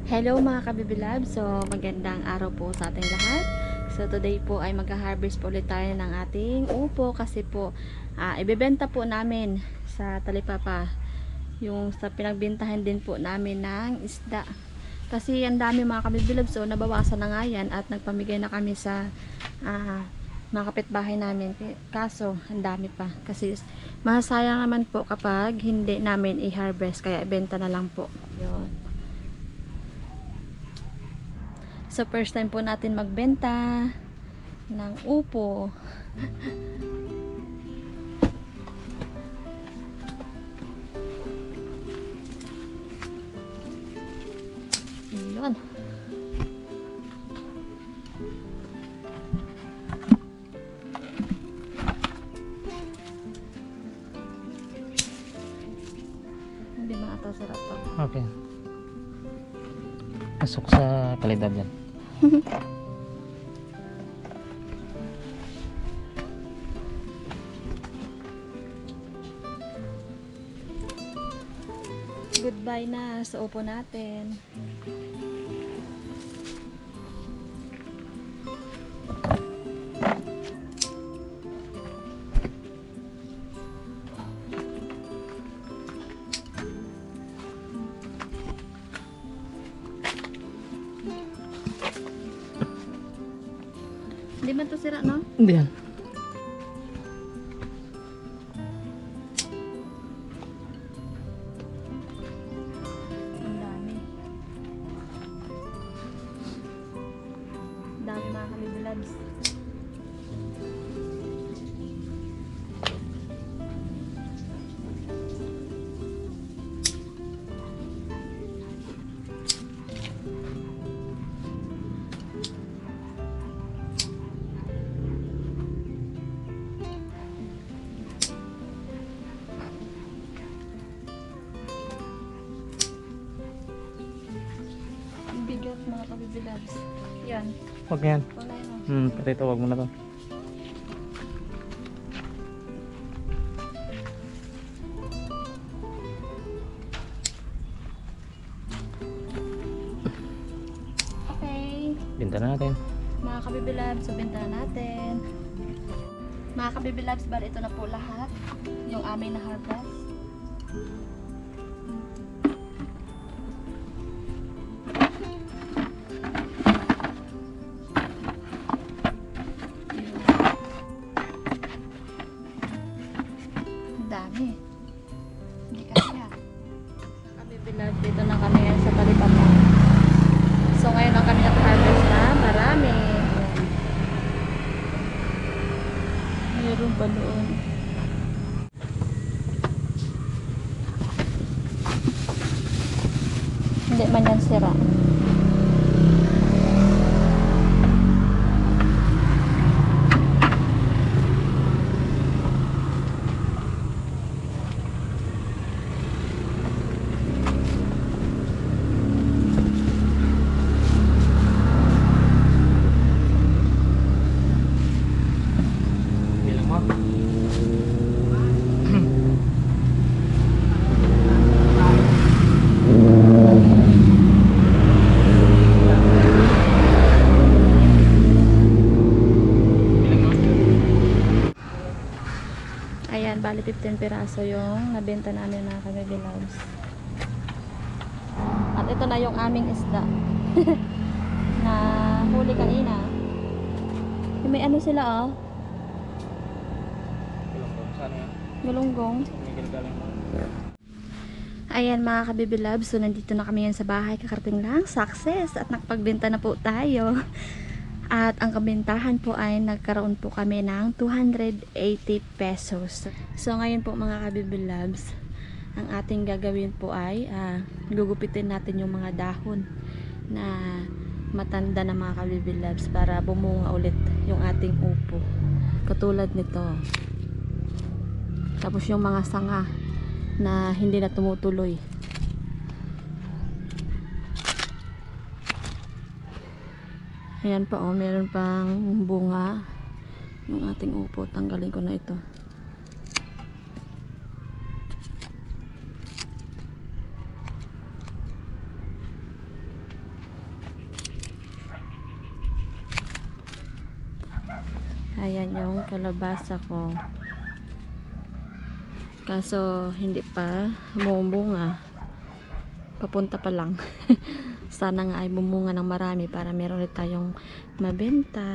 Hello mga kabibilab, so magandang araw po sa ating lahat. So today po ay magha-harvest po ulit tayo ng ating upo kasi po ibebenta po namin sa Talipapa yung sa pinagbentahan din po namin ng isda. Kasi ang dami mga kabibilab, so nabawasan na nga yan at nagpamigay na kami sa mga kapitbahay namin. Kaso ang dami pa kasi masayang naman po kapag hindi namin i-harvest, kaya ibenta na lang po. Yun. So first time po natin magbenta ng upo. Yun. Hindi ba ito sarap to? Okay. Masuk sa kalidad yan. Goodbye na sa upo natin. Hindi man to sira, no? Hindi yan. Ang dami. Ang dami mga kabibilabs. Bigat mga kabibilabs. Yan. Huwag yan. Wala yun. Pati ito, huwag mo na to. Okay. Binta na natin. Mga kabibilabs, so benta na natin. Mga kabibilabs, bali ito na po lahat. Yung aming na harvest. Dami. Hindi kaya. Kabibilab, dito na kami sa Talipapa. So ngayon ang kami nag-harvest na marami. Mayroon pa doon. Hindi man yan sira. Bilang mo. Ayan, bali 15 piraso yung nabenta namin mga kabibilabs. At ito na yung aming isda. Na huli kanina. May ano sila oh. Sana yan. Galunggong. May ginagaling mo. Ayan mga kabibilabs, so nandito na kami yan sa bahay. Kakarating lang, success. At nakapagbenta na po tayo. At ang kabentahan po ay nagkaroon po kami ng 280 pesos. So ngayon po mga kabibilabs, ang ating gagawin po ay gugupitin natin yung mga dahon na matanda na mga kabibilabs para bumunga ulit yung ating upo. Katulad nito. Tapos yung mga sanga na hindi na tumutuloy. Ayan pa oh, meron pang bunga yung ating upo. Tanggalin ko na ito. Ayan yung kalabasa ko. Kaso hindi pa bumunga. Papunta pa lang. Sana nga ay bumunga ng marami para meron ulit tayong mabenta.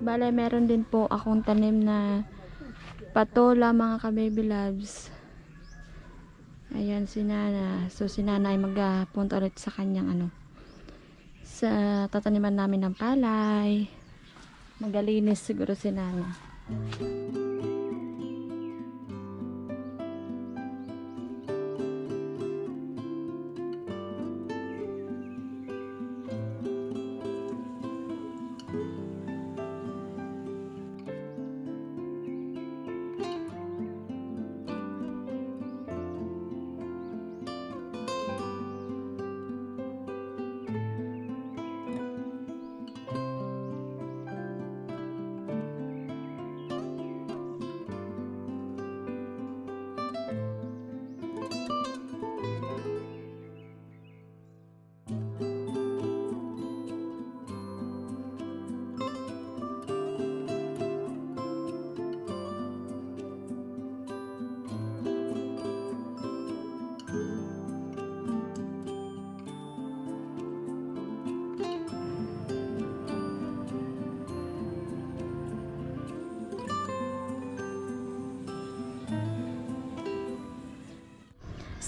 Bale, meron din po akong tanim na patola, mga ka-baby loves. Ayan si Nana. So si Nana ay magpunta ulit sa kanyang sa tataniman namin ng palay. Magalinis siguro si Nana.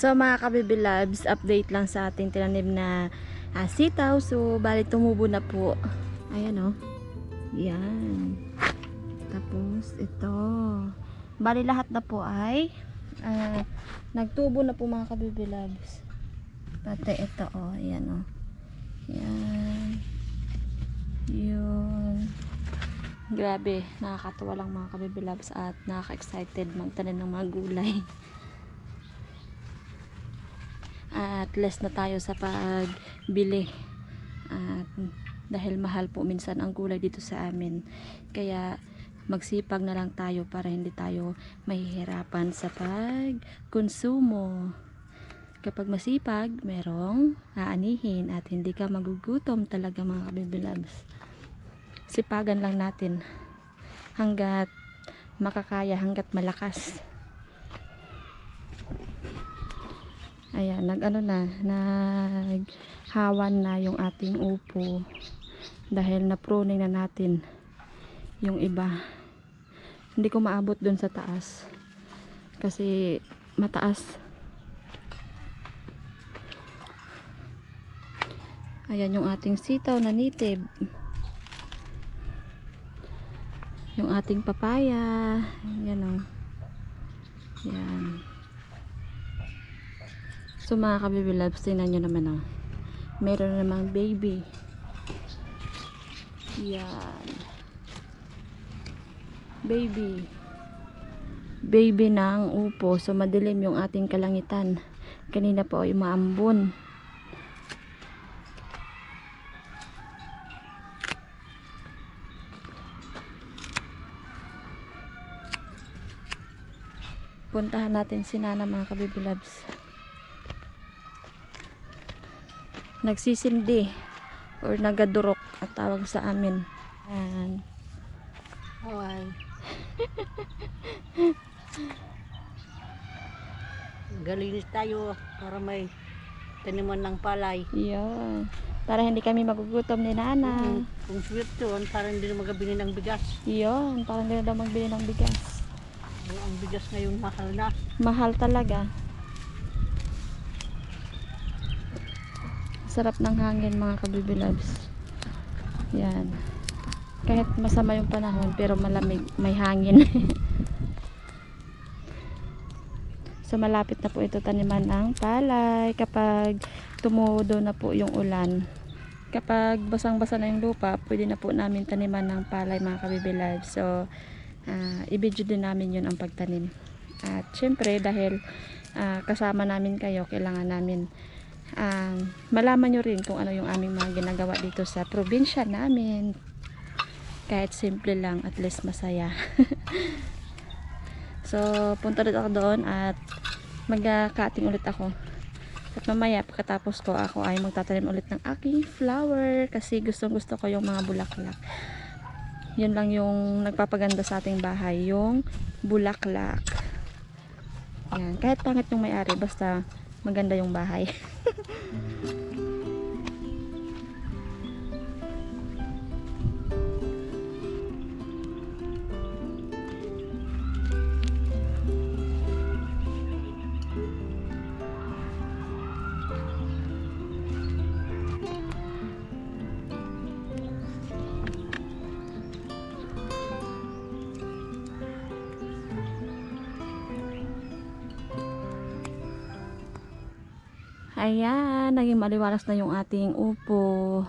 So mga ka-baby loves, update lang sa ating tinanim na sitaw. So bali tumubo na po. Ayan o. Yan. Tapos ito. Bali lahat na po ay nagtubo na po mga ka-baby loves. Pati ito o. Ayan o. Yan. Yun. Grabe. Nakakatuwa lang mga ka-baby loves at nakaka-excited magtanim ng mga gulay. At less na tayo sa pagbili. At dahil mahal po minsan ang gulay dito sa amin. Kaya magsipag na lang tayo para hindi tayo mahihirapan sa pagkonsumo. Kapag masipag, merong aanihin at hindi ka magugutom talaga mga ka-baby loves. Sipagan lang natin hanggat makakaya, hanggat malakas. Ayan, naghawan na yung ating upo dahil na-pruning na natin yung iba. Hindi ko maabot dun sa taas kasi mataas. Ayan yung ating sitaw na native. Yung ating papaya. Ayan o. Ayan. So mga ka-baby loves, tingnan nyo naman meron namang baby. Yan. Baby ng upo. So madilim yung ating kalangitan. Kanina po ay umaambon. Puntahan natin si Nana mga kabibilabs. Nagsisindi or nagadurok at tawag sa amin. Ayan. Hoy. Galinis tayo para may taniman ng palay. Yun. Para hindi kami magugutom ni Nana. Kung sweet yun, para hindi na magabili ng bigas. Yun. Parang gano'n daw magbili ng bigas. Ang bigas ngayon mahal na. Mahal talaga. Sarap ng hangin mga kabibilabs. Yan. Kahit masama yung panahon pero malamig, may hangin. So malapit na po ito taniman ng palay kapag tumudo na po yung ulan. Kapag basang-basa na yung lupa, pwede na po namin taniman ng palay mga kabibilabs. So i-video din namin yun ang pagtanim. At syempre dahil kasama namin kayo, kailangan namin malaman nyo rin kung ano yung aming mga ginagawa dito sa probinsya namin. Kahit simple lang, at least masaya. So punta rin ako doon at magka-cutting ulit ako. At mamaya pagkatapos ko, ako ay magtatanim ulit ng aking flower kasi gustong gusto ko yung mga bulaklak. Yun lang yung nagpapaganda sa ating bahay, yung bulaklak. Yan. Kahit pangit yung may-ari, basta maganda yung bahay. Ayan, naging maliwalas na yung ating upo.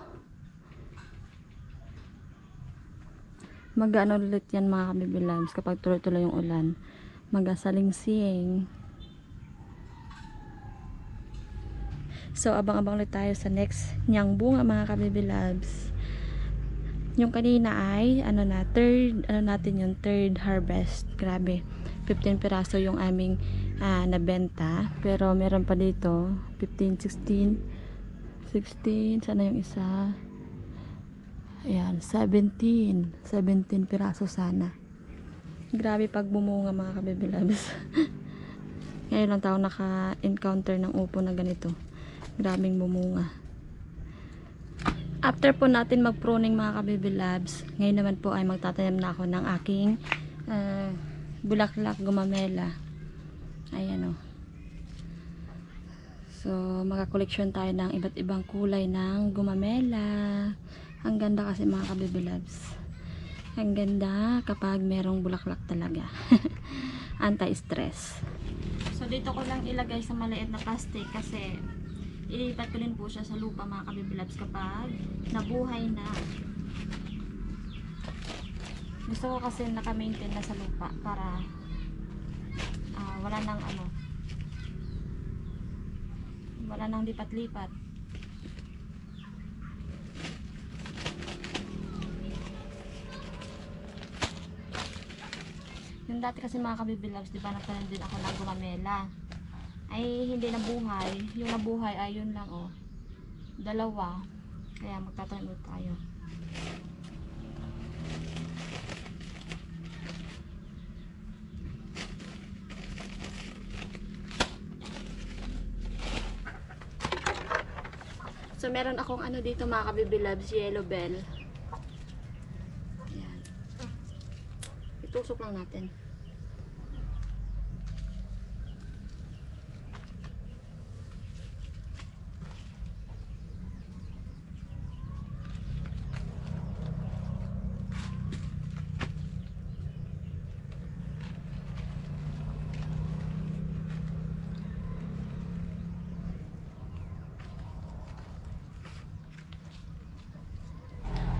Mag-ano ulit yan mga kabibilabs kapag tuloy-tuloy yung ulan. Mag-asalingsing. So, abang-abang ulit tayo sa next niyang bunga mga kabibilabs. Yung kanina ay, third harvest. Grabe. 15 piraso yung aming nabenta. Pero meron pa dito, 15, 16, sana yung isa. Ayan, 17 piraso sana. Grabe pag bumunga mga kabibilabs. Ngayon lang tayo naka-encounter ng upo na ganito. Grabing bumunga. After po natin mag-pruning mga kabibilabs, ngayon naman po ay magtatanim na ako ng aking bulaklak gumamela. Ayan o. So, makakoleksyon tayo ng iba't ibang kulay ng gumamela. Ang ganda kasi mga kabibilabs. Ang ganda kapag merong bulaklak talaga. Anti-stress. So, dito ko lang ilagay sa maliit na plastic kasi ilipat ko din po siya sa lupa mga kabibilabs kapag nabuhay na. Gusto ko kasi naka-maintain na sa lupa para wala nang lipat-lipat. Yung dati kasi mga kabibilabs, di ba nagtanim din ako ng gumamela. Ay hindi nabuhay. Yung nabuhay ay yun lang oh. 2. Kaya magtatanim ulit tayo. So meron akong ano dito mga kabibilabs, yellow bell. Ayan. Itusok lang natin.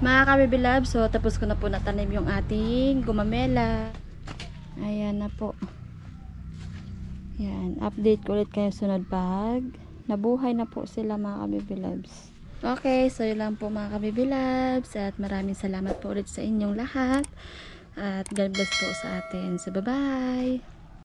Mga kabibilabs, so tapos ko na po natanim yung ating gumamela. Ayan na po. Yan, update ko ulit kayo sunod pag nabuhay na po sila mga kabibilabs. Okay, so yun lang po mga kabibilabs at maraming salamat po ulit sa inyong lahat at God bless po sa atin. So bye bye!